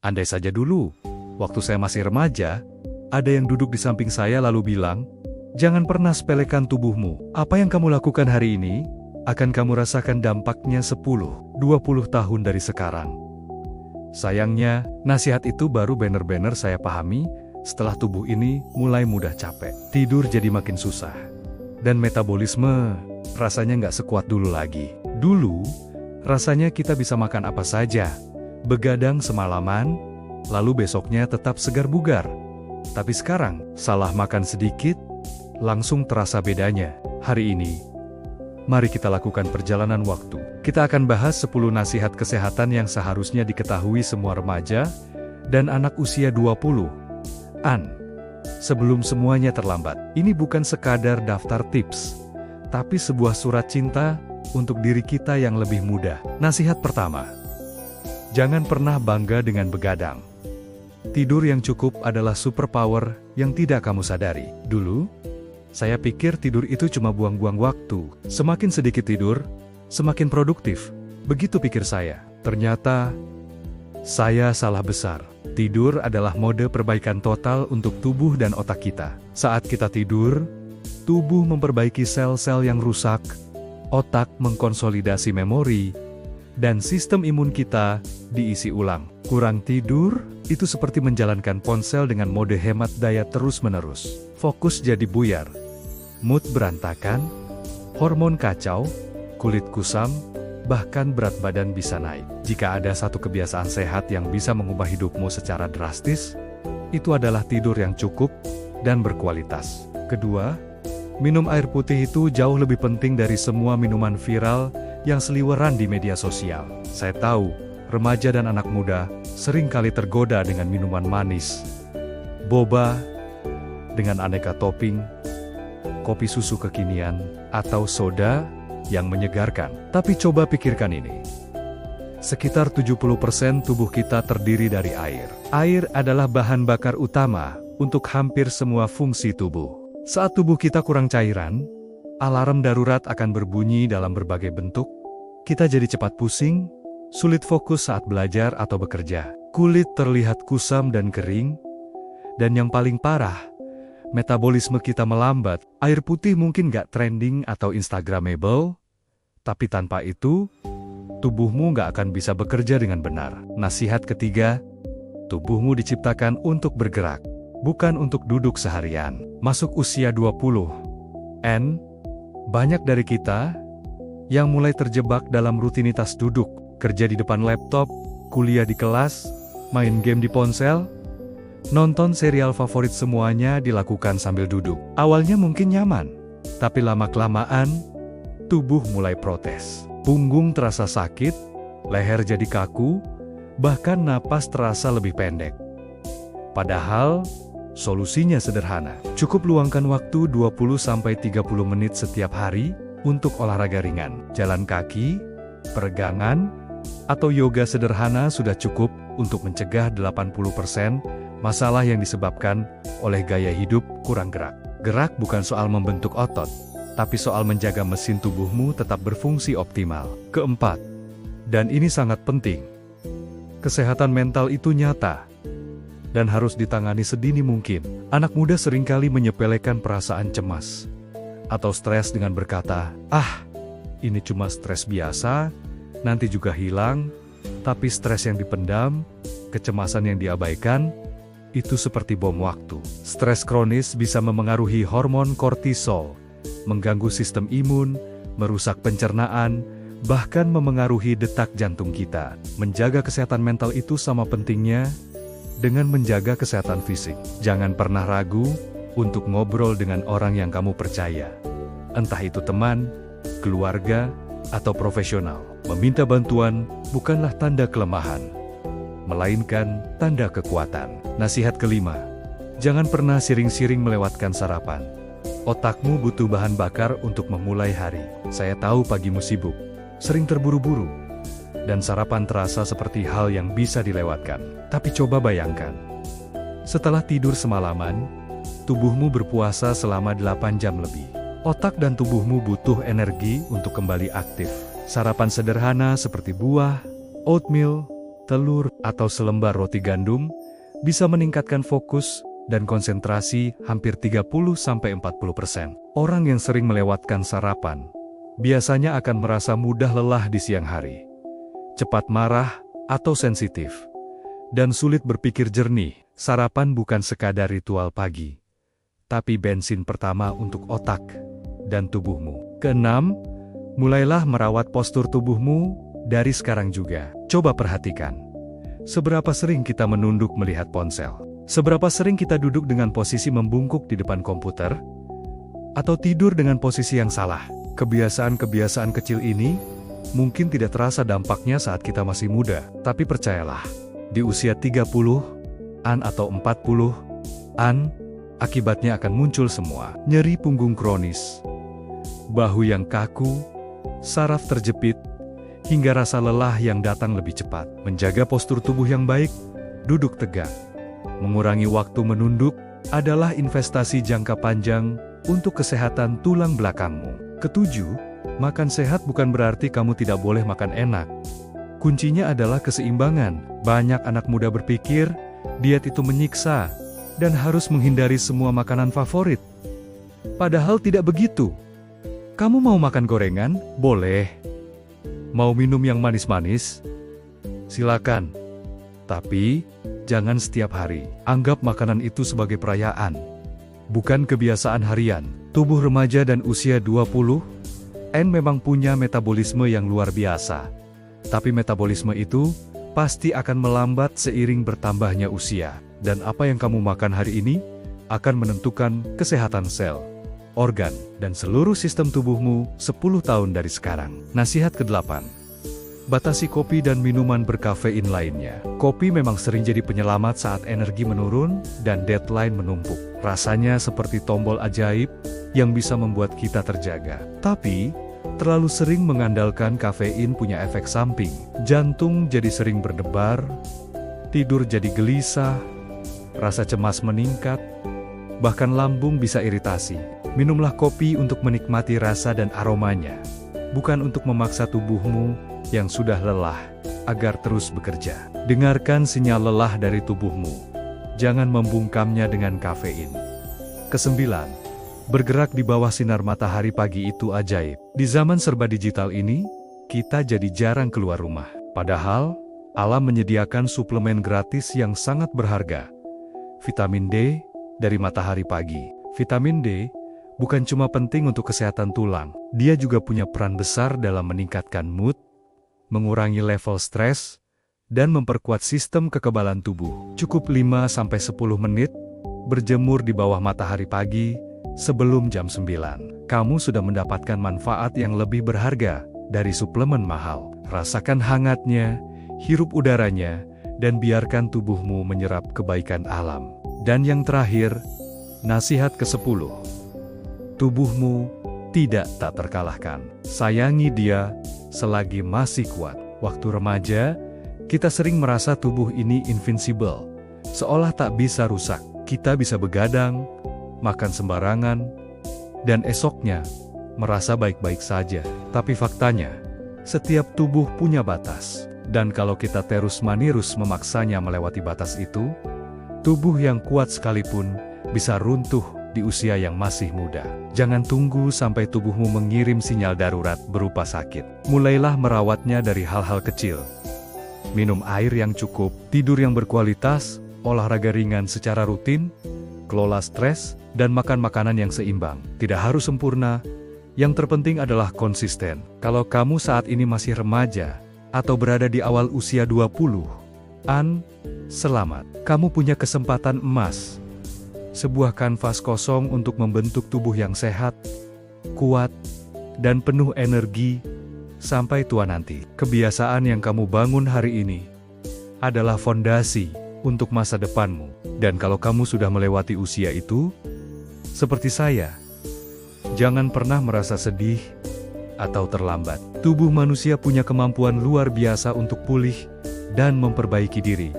Andai saja dulu, waktu saya masih remaja, ada yang duduk di samping saya lalu bilang, "Jangan pernah sepelekan tubuhmu. Apa yang kamu lakukan hari ini, akan kamu rasakan dampaknya 10-20 tahun dari sekarang." Sayangnya, nasihat itu baru benar-benar saya pahami setelah tubuh ini mulai mudah capek. Tidur jadi makin susah. Dan metabolisme rasanya nggak sekuat dulu lagi. Dulu, rasanya kita bisa makan apa saja, begadang semalaman, lalu besoknya tetap segar bugar. Tapi sekarang, salah makan sedikit, langsung terasa bedanya. Hari ini, mari kita lakukan perjalanan waktu. Kita akan bahas 10 nasihat kesehatan yang seharusnya diketahui semua remaja dan anak usia 20-an. Sebelum semuanya terlambat, ini bukan sekadar daftar tips, tapi sebuah surat cinta untuk diri kita yang lebih muda. Nasihat pertama, jangan pernah bangga dengan begadang. Tidur yang cukup adalah superpower yang tidak kamu sadari. Dulu, saya pikir tidur itu cuma buang-buang waktu. Semakin sedikit tidur, semakin produktif. Begitu pikir saya. Ternyata, saya salah besar. Tidur adalah mode perbaikan total untuk tubuh dan otak kita. Saat kita tidur, tubuh memperbaiki sel-sel yang rusak, otak mengkonsolidasi memori, dan sistem imun kita diisi ulang. Kurang tidur, itu seperti menjalankan ponsel dengan mode hemat daya terus-menerus. Fokus jadi buyar, mood berantakan, hormon kacau, kulit kusam, bahkan berat badan bisa naik. Jika ada satu kebiasaan sehat yang bisa mengubah hidupmu secara drastis, itu adalah tidur yang cukup dan berkualitas. Kedua, minum air putih itu jauh lebih penting dari semua minuman viral yang seliweran di media sosial. Saya tahu, remaja dan anak muda sering kali tergoda dengan minuman manis, boba, dengan aneka topping, kopi susu kekinian, atau soda yang menyegarkan. Tapi coba pikirkan ini. Sekitar 70% tubuh kita terdiri dari air. Air adalah bahan bakar utama untuk hampir semua fungsi tubuh. Saat tubuh kita kurang cairan, alarm darurat akan berbunyi dalam berbagai bentuk. Kita jadi cepat pusing, sulit fokus saat belajar atau bekerja. Kulit terlihat kusam dan kering. Dan yang paling parah, metabolisme kita melambat. Air putih mungkin gak trending atau instagramable, tapi tanpa itu, tubuhmu gak akan bisa bekerja dengan benar. Nasihat ketiga, tubuhmu diciptakan untuk bergerak, bukan untuk duduk seharian. Masuk usia 20-an, banyak dari kita yang mulai terjebak dalam rutinitas duduk, kerja di depan laptop, kuliah di kelas, main game di ponsel, nonton serial favorit, semuanya dilakukan sambil duduk. Awalnya mungkin nyaman, tapi lama-kelamaan, tubuh mulai protes. Punggung terasa sakit, leher jadi kaku, bahkan napas terasa lebih pendek. Padahal, solusinya sederhana. Cukup luangkan waktu 20-30 menit setiap hari untuk olahraga ringan. Jalan kaki, peregangan, atau yoga sederhana sudah cukup untuk mencegah 80% masalah yang disebabkan oleh gaya hidup kurang gerak. Gerak bukan soal membentuk otot, tapi soal menjaga mesin tubuhmu tetap berfungsi optimal. Keempat, dan ini sangat penting, kesehatan mental itu nyata dan harus ditangani sedini mungkin. Anak muda seringkali menyepelekan perasaan cemas atau stres dengan berkata, "Ah, ini cuma stres biasa, nanti juga hilang." Tapi stres yang dipendam, kecemasan yang diabaikan, itu seperti bom waktu. Stres kronis bisa memengaruhi hormon kortisol, mengganggu sistem imun, merusak pencernaan, bahkan memengaruhi detak jantung kita. Menjaga kesehatan mental itu sama pentingnya dengan menjaga kesehatan fisik. Jangan pernah ragu untuk ngobrol dengan orang yang kamu percaya. Entah itu teman, keluarga, atau profesional. Meminta bantuan bukanlah tanda kelemahan, melainkan tanda kekuatan. Nasihat kelima, jangan pernah siring-siring melewatkan sarapan. Otakmu butuh bahan bakar untuk memulai hari. Saya tahu pagimu sibuk, sering terburu-buru, dan sarapan terasa seperti hal yang bisa dilewatkan. Tapi coba bayangkan, setelah tidur semalaman, tubuhmu berpuasa selama 8 jam lebih. Otak dan tubuhmu butuh energi untuk kembali aktif. Sarapan sederhana seperti buah, oatmeal, telur, atau selembar roti gandum bisa meningkatkan fokus dan konsentrasi hampir 30–40%. Orang yang sering melewatkan sarapan biasanya akan merasa mudah lelah di siang hari, cepat marah atau sensitif, dan sulit berpikir jernih. Sarapan bukan sekadar ritual pagi, tapi bensin pertama untuk otak dan tubuhmu. Keenam, mulailah merawat postur tubuhmu dari sekarang juga. Coba perhatikan, seberapa sering kita menunduk melihat ponsel? Seberapa sering kita duduk dengan posisi membungkuk di depan komputer? Atau tidur dengan posisi yang salah? Kebiasaan-kebiasaan kecil ini mungkin tidak terasa dampaknya saat kita masih muda, tapi percayalah, di usia 30-an atau 40-an, akibatnya akan muncul semua. Nyeri punggung kronis, bahu yang kaku, saraf terjepit, hingga rasa lelah yang datang lebih cepat. Menjaga postur tubuh yang baik, duduk tegak, mengurangi waktu menunduk, adalah investasi jangka panjang untuk kesehatan tulang belakangmu. Ketujuh, makan sehat bukan berarti kamu tidak boleh makan enak. Kuncinya adalah keseimbangan. Banyak anak muda berpikir, diet itu menyiksa, dan harus menghindari semua makanan favorit. Padahal tidak begitu. Kamu mau makan gorengan? Boleh. Mau minum yang manis-manis? Silakan. Tapi, jangan setiap hari. Anggap makanan itu sebagai perayaan, bukan kebiasaan harian. Tubuh remaja dan usia 20-an memang punya metabolisme yang luar biasa. Tapi metabolisme itu pasti akan melambat seiring bertambahnya usia. Dan apa yang kamu makan hari ini akan menentukan kesehatan sel, organ, dan seluruh sistem tubuhmu 10 tahun dari sekarang. Nasihat ke-8. Batasi kopi dan minuman berkafein lainnya. Kopi memang sering jadi penyelamat saat energi menurun dan deadline menumpuk. Rasanya seperti tombol ajaib yang bisa membuat kita terjaga. Tapi, terlalu sering mengandalkan kafein punya efek samping. Jantung jadi sering berdebar, tidur jadi gelisah, rasa cemas meningkat, bahkan lambung bisa iritasi. Minumlah kopi untuk menikmati rasa dan aromanya, bukan untuk memaksa tubuhmu yang sudah lelah agar terus bekerja. Dengarkan sinyal lelah dari tubuhmu. Jangan membungkamnya dengan kafein. Kesembilan, bergerak di bawah sinar matahari pagi itu ajaib. Di zaman serba digital ini, kita jadi jarang keluar rumah. Padahal, alam menyediakan suplemen gratis yang sangat berharga. Vitamin D dari matahari pagi. Vitamin D bukan cuma penting untuk kesehatan tulang, dia juga punya peran besar dalam meningkatkan mood, mengurangi level stres, dan memperkuat sistem kekebalan tubuh. Cukup 5–10 menit berjemur di bawah matahari pagi sebelum jam 9. Kamu sudah mendapatkan manfaat yang lebih berharga dari suplemen mahal. Rasakan hangatnya, hirup udaranya, dan biarkan tubuhmu menyerap kebaikan alam. Dan yang terakhir, nasihat ke-10. Tubuhmu tidak tak terkalahkan. Sayangi dia selagi masih kuat. Waktu remaja, kita sering merasa tubuh ini invincible, seolah tak bisa rusak. Kita bisa begadang, makan sembarangan, dan esoknya merasa baik-baik saja. Tapi faktanya, setiap tubuh punya batas. Dan kalau kita terus-menerus memaksanya melewati batas itu, tubuh yang kuat sekalipun bisa runtuh di usia yang masih muda. Jangan tunggu sampai tubuhmu mengirim sinyal darurat berupa sakit. Mulailah merawatnya dari hal-hal kecil. Minum air yang cukup, tidur yang berkualitas, olahraga ringan secara rutin, kelola stres, dan makan makanan yang seimbang. Tidak harus sempurna, yang terpenting adalah konsisten. Kalau kamu saat ini masih remaja, atau berada di awal usia 20-an, selamat. Kamu punya kesempatan emas. Sebuah kanvas kosong untuk membentuk tubuh yang sehat, kuat, dan penuh energi sampai tua nanti. Kebiasaan yang kamu bangun hari ini adalah fondasi untuk masa depanmu. Dan kalau kamu sudah melewati usia itu, seperti saya, jangan pernah merasa sedih atau terlambat. Tubuh manusia punya kemampuan luar biasa untuk pulih dan memperbaiki diri.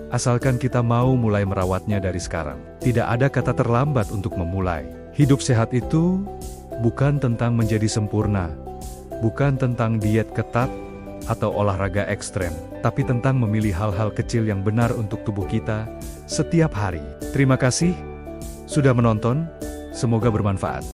Asalkan kita mau mulai merawatnya dari sekarang. Tidak ada kata terlambat untuk memulai. Hidup sehat itu bukan tentang menjadi sempurna, bukan tentang diet ketat, atau olahraga ekstrem, tapi tentang memilih hal-hal kecil yang benar untuk tubuh kita setiap hari. Terima kasih sudah menonton, semoga bermanfaat.